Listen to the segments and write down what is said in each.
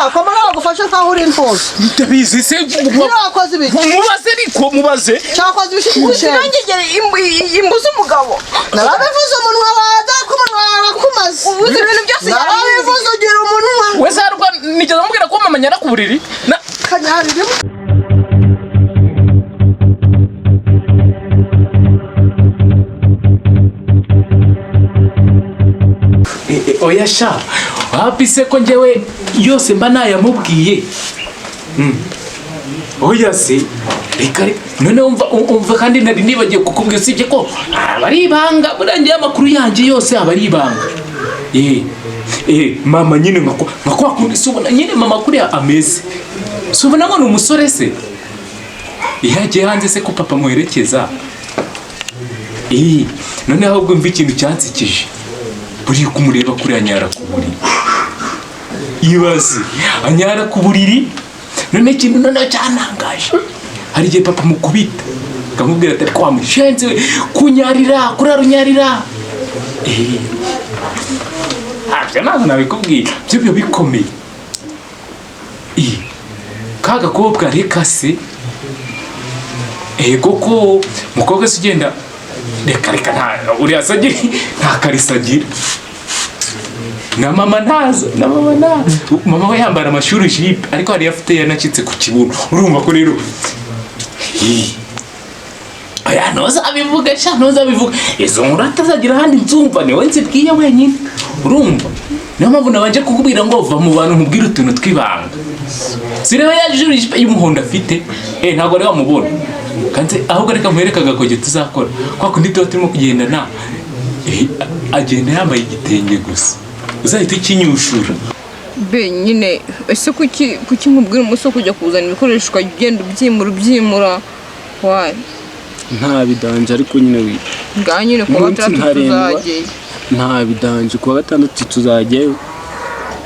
akamara bagufasha nkaho uri intose ndabizi se yakoze ibiki mubaze ariko mubaze cyakoze ibiki nangegere imbuza umugabo narabivuze umunwa waza ko umunwa wakumaze ubuze ibintu byose narabivuze ugira umunwa wese arwa nigeze mubwira ko mama nyara ku buriri kanyarire oya sha wapise ko njewe yose mba nayamubwiye oya se reka none umva kandi nari nibagiye kukubwira sibye ko abari ibanga burangiye amakuru yanjye yose abari ibanga mama nyine nkako akundi subona nyine mama kuri ameze subona ngo umusore se yagiye hanze se ko papa muherekeza none ahubwo mva ikintu cyansikije buri kumureba kuri anyara ku buriri ibaze anyara ku buriri none ikintu none cyanangaje hari igihe papa mukubita akamubwira ati ko wamushenze kunyarira kurarunyarira byo ntabwo nabikubwira byo bikomeye kaga kobwa reka se koko mukobwa se ugenda reka uriya sagira nta karisagira na mama ntaza mama we yambara amashuri jipe ariko hari afite yanacitse ku kibuno urumva ko rero aya ntuzabivuge sha ntuzabivuge izo nkuru atazagira ahandi nzumva niwe nzibwiye wenyine urumva niyo mpamvu nabanje kukubwira ngo va mu bantu nkubwire utuntu tw'ibanga sireba ya jipe y'umuhondo afite ntabwo ari wamubona kandi ahubwo reka mwereka agakoge tuzakora kwa kundi tuba turimo kugendana agenda yambaye igitenge gusa uzahita ikinyushura be nyine ese kuki nkubwira umunsi kujya kuzana ibikoresho ukagenda ubyimura wayi nta bidanje ariko nyine ngaho nyine kuwa gatandatu tuzajyayo nta bidanje kuwa gatandatu tuzajyayo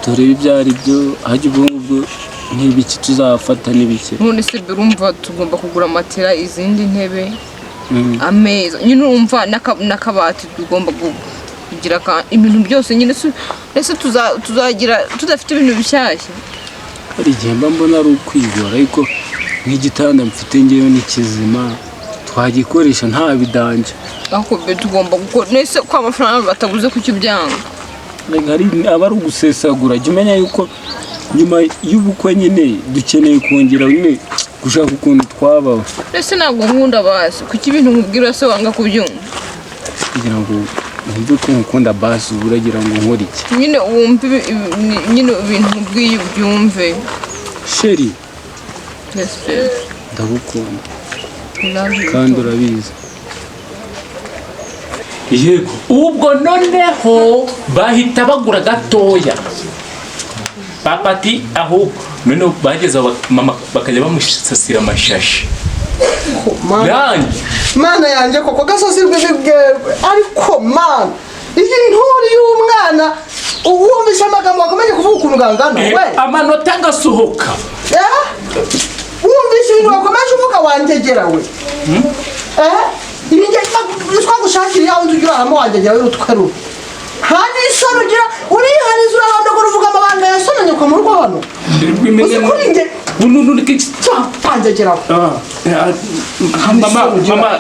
turebe ibyo ari byo hajya ubwo n'ibiki tuzafata n'ibiki none se birumva tugomba kugura matera izindi ntebe ameza nyine urumva n'akabati tugomba kugira ibintu byose nyine ese tuzagira tudafite ibintu bishyashya hari igihe mba mbona ari ukwigora ariko nk'igitanda mfite ngewe n'ikizima twagikoresha nta bidanje ariko be tugomba gukora nese ko amafaranga batabuze kucyo byanga aba ari ugusesagura jya umenya yuko nyuma y'ubukwe nyine dukeneye kongera nyine gushaka ukuntu twabaho ese ntabwo nkunda basi kuki ibintu nkubwira se wanga kubyumva kugira ngo wumve ko nkukunda basi uragira ngo nkore iki nyine wumve nyine ibintu nkubwiye ubyumve sheri ndagukunda kandi urabizi yego ubwo noneho bahita bagura gatoya papati ahubwo noneho bageze mama bakajya bamusasira amashashi mana yanjye koko gasasirwe bibwerwe ariko mana iyi nturi y'umwana wumvise amagambo wakomeje kuvuga ukuntu gangana we amanota agasohoka wumvise ibintu wakomeje uvuga wanjegera we ibinge twagushakira yawe nzugiramo wanjegera y'urutwe rubi hani isoni ugira urihaniza urarondogora uvuga amabanga yasonanye kwa mu rugo hano uzi kuri nge tanjegeraho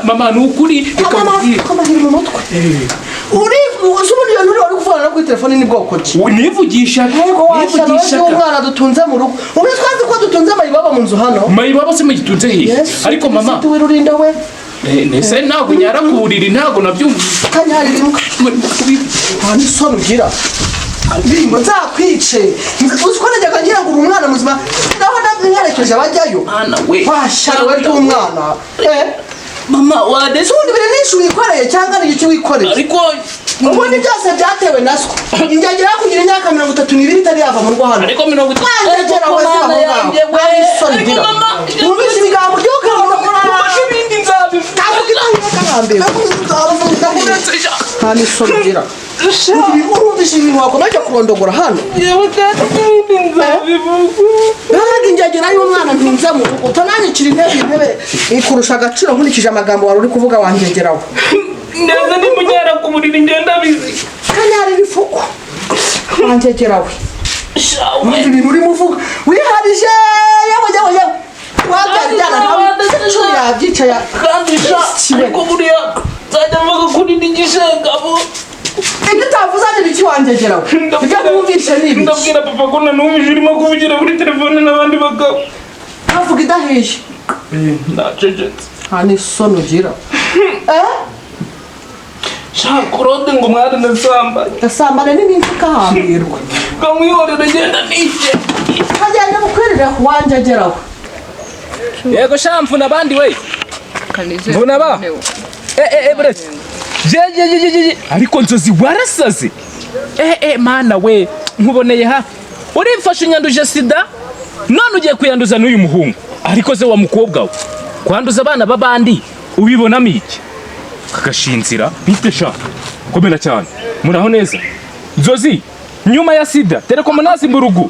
mama ni ukuri akamahiri mu mutwe ubundi iyo nturi wari kuvugana no kuri telefone ni bwoko ki nivugishaga umwana dutunze mu rugo ubu twazi ko dutunze mayibaba mu nzu hano mayibaba se mugitunze hehe ariko mama tuwirurinda we nese ntabwo nyara ku buriri ntabwo nabyumvise kanyarira imbwa nta n'isoni ugira ngo nzakwice uzi ko najyaga ngira ngo uri umwana muzima naho nabinyerekeje abajyayo washarawe ry'umwana mama wadese ubundi biri n'ishu wikoreye cyangwa ni iki wikoreye ariko ubundi byose byatewe na so ingegera kugira imyaka 32 itari yava mu rugo hano ariko 30 ngegera we zaba ngaho ariko mama ubizi ibigambo by'uko ibindi nzabivuga nta n'isoni ugira urumvise ibintu wakomeje kurondogora hano yewe kandi ibindi nzabivuga ntabwo ingegera y'umwana ntunze mu rugo utananyicira intebe ikurusha agaciro nkurikije amagambo wari uri kuvuga wangegeraho ndetse nimunyara ku buriri ngenda bizi kanyarira ifuku wangegerawe ibintu urimo uvuga wanjegeraho ibyo mwumvishe ni ibiki ndabwira papa ko nanumvise urimo kuvugira kuri telefone n'abandi bagabo avuga idahishe ndacecetse nta n'isoni ugira Claude ngo mwari nasambanye gasambane n'ibindi ukahambirwa kamwihorera genda nike kagenda mukwirire wanjegeraho yego shamfu n'abandi we mbona ba buretse jejejejeje ariko nzozi warasaze mana we nkuboneye hafi urifashe inyanduje sida none ugiye kuyanduza n'uyu muhungu ariko se wa mukobwa we kwanduza abana b'abandi ubibonamo iki kagashinzira bite sha komera cyane muraho neza nzozi nyuma ya sida telekomunasi mu rugo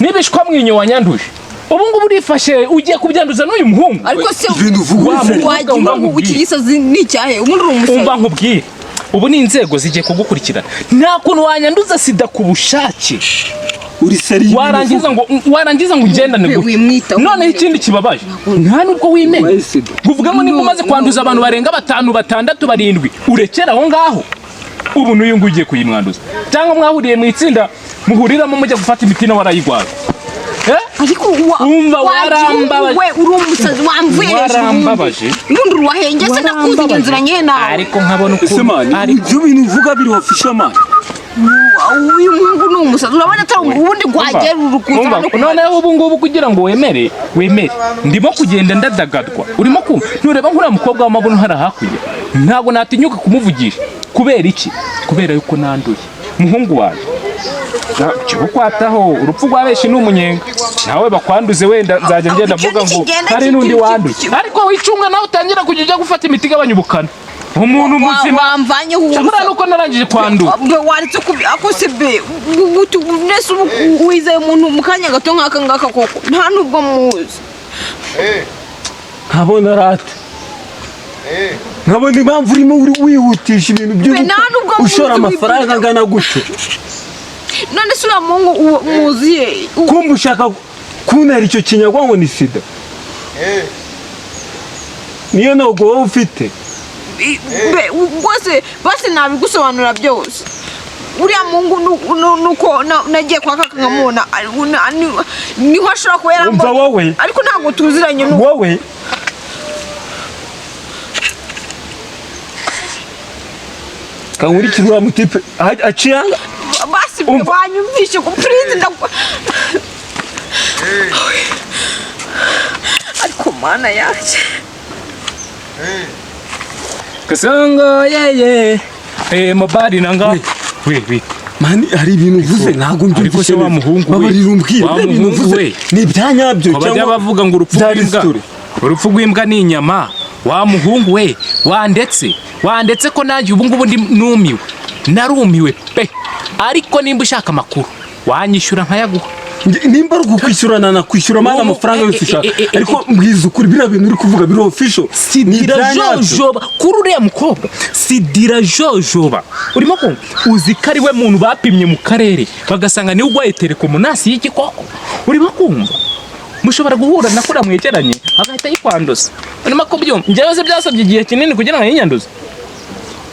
nibishwa mwinyo wanyanduje ubu ngubu urifashe ugiye kubyanduza n'uyu muhungu ariko se ibintu uvuga wagira ngo ukigisazi n'icyahe umuntu uri umusazi umva nkubwire ubu ni inzego zigiye kugukurikirana nta kuntu wanyanduza sida ku bushake uri seri warangiza ngo ugendane gutya noneho ikindi kibabaje nta nubwo wimenya kuvuga ngo niba umaze kwanduza abantu barenga 5 6 7 urekera aho ngaho ubu n'uyu nguyu ugiye kuyimwanduza cyangwa mwahuriye mu itsinda muhuriramo mujya gufata imiti na warayigwaye ariko umva warambabaje we uri umusazi wamvuye warambabaje n'undi wahengese nakuzi inzira nyena ariko nkabona uko ibyo bintu uvuga biri official man uyu muhungu ni umusazi urabona atari ubundi gwagera urukuza noneho ubu ngubu kugira ngo wemere ndimo kugenda ndadagadwa urimo kumva ntureba nk'uriya mukobwa w'amabuno hari hakurya ntabwo natinyuka kumuvugisha kubera iki kubera yuko nanduye muhungu wawe cyo kwataho urupfu rwabeshi n'umunyenga nawe bakwanduze wenda nzajya ngenda mvuga ngo hari n'undi wanduye ariko wicunga nawe utangira kujya ujya gufata imiti igabanya ubukana umuntu muzima wamvanyeho cyangwa nuko narangije kwandura waretse akosebe nese wizeye umuntu mu kanya gato nk'aka ngaka koko nta nubwo muzi nkabona rata nkabona impamvu urimo wihutisha ibintu by'uko ushora amafaranga angana gutyo none se uriya muhungu muziye kumva ushaka kuntera icyo kinyagwa ngo ni sida niyo ntabwo wowe ufite rwose basi nabigusobanura byose uriya muhungu nuko nagiye kwa kaka nkamubona niho ashobora kuba umva wowe ariko ntabwo tuziranye wowe kankurikira uriya mutipe aciyanga basi wanyumvishe ko please ariko mana yaje kasongo yeye mobali nanga we mani hari ibintu uvuze ntabwo mbyumvise wa muhungu babarira umbwira ibintu uvuze ni ibyanyabyo cyangwa bajya bavuga ngo urupfu rw'imbwa ni inyama wa muhungu we wandetse ko nanjye ubu ngubu numiwe narumiwe pe ariko nimba ushaka amakuru wanyishyura nkayaguha nimba ari ukwishyurana nakwishyura mana amafaranga yose ushaka ariko mbwiza ukuri biriya bintu uri kuvuga biri official sidira jojoba kuri uriya mukobwa sidira jojoba urimo kumva uzi ko ari we muntu bapimye mu karere bagasanga niwe ugwaye telekomunasi y'igikoko urimo kumva mushobora guhura na kura mwegeranye agahita yikwanduza urimo ko byumva njyewe se byasabye igihe kinini kugira ngo yinyanduze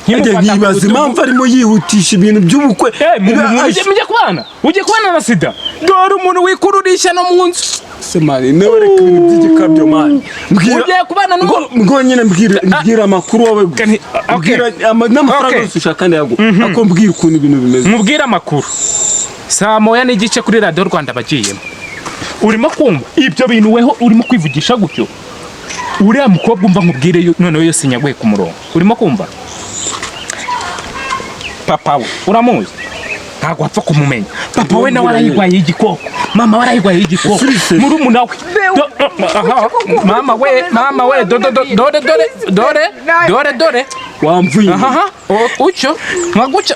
nkibaza impamvu arimo yihutisha ibintu by'ubukwe ugiye kubana na sida dore umuntu wikururisha no mu nzu se mani nawe reka ibintu by'igikabyo mani ugiye kubana ngo nyine mbwira amakuru wawe mbwira n'amafaranga yose ushaka ndayaguha ako mbwira ukuntu ibintu bimeze mubwira amakuru 1:00 kuri Radio Rwanda bagiyemo urimo kumva ibyo bintu weho urimo kwivugisha gutyo uriya mukobwa umva nkubwire noneho yose nyaguye ku murongo urimo kumva papa we uramuzi ntabwo wapfa kumumenya papa we nawe arayigwaye igikoko mama warayigwaye igikoko muri umunawe mama we dore wamvuye ucyo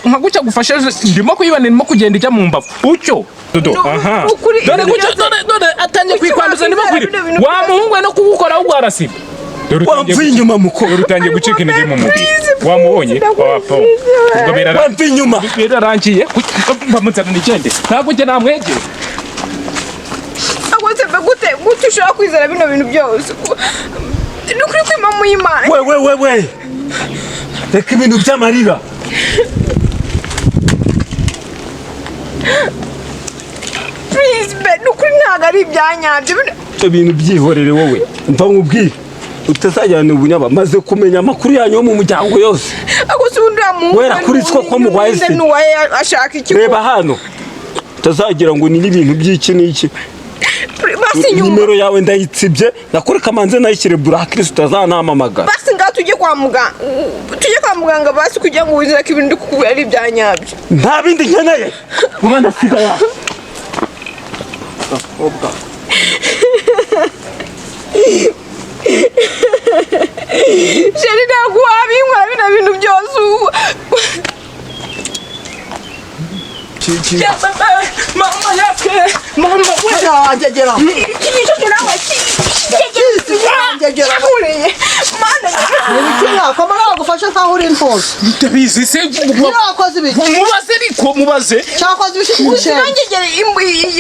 nkaguca gufasha ndimo kuyibana ndimo kugenda ijya mu mbavu ucyo dore gucyo dore atangiye kwikwanduza ndimo kwira wa muhungu we no kugukora ugwara sida wamvuye inyuma mukobwa urutangiye gucika intege mu mubiri wamubonye wapfa ubwo wamvuye inyuma birarangiye bamuzana n'ikende ntabwo njye namwegera agose gute ushobora kwizera bino bintu byose ni ukuri kwima mu Imana we reka ibintu by'amarira Please be nukuri ntago ari ibyanyabyo. Ibintu byihorere wowe mva nkubwire utazajyana ubunyaba maze kumenya amakuru yanyu yo mu muryango yose. Ako sundura mu wera kuri two ko mugwaye se ashaka iki reba hano utazagira ngo ni ibintu by'iki n'iki. Basi nimero yawe ndayitsibye nakore kamanze nayishyire blacklist utazanamamaga. Basi nga tujye kwa muganga basi kugira ngo wizere ko ibintu kukubwira ari ibyanyabyo. Nta bindi nkeneye vuba ndasiga ya Sheri ntabwo wabinkora bino bintu byose ubu. Mama yake mama Ngegera kamara gufasha nkaho uri impose ndabizi se yakoze ibiki mubaze ariko mubaze cyakoze ibiki ngegera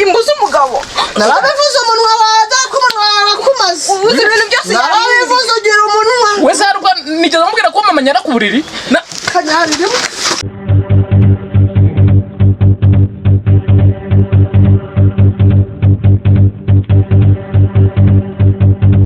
imbuza umugabo narabivuze umunwa waza ko umunwa wakumaze ubuze ibintu byose narabivuze ugira umunwa wese harwa nigeze mubwira ko mama nyara ku buriri kanyarire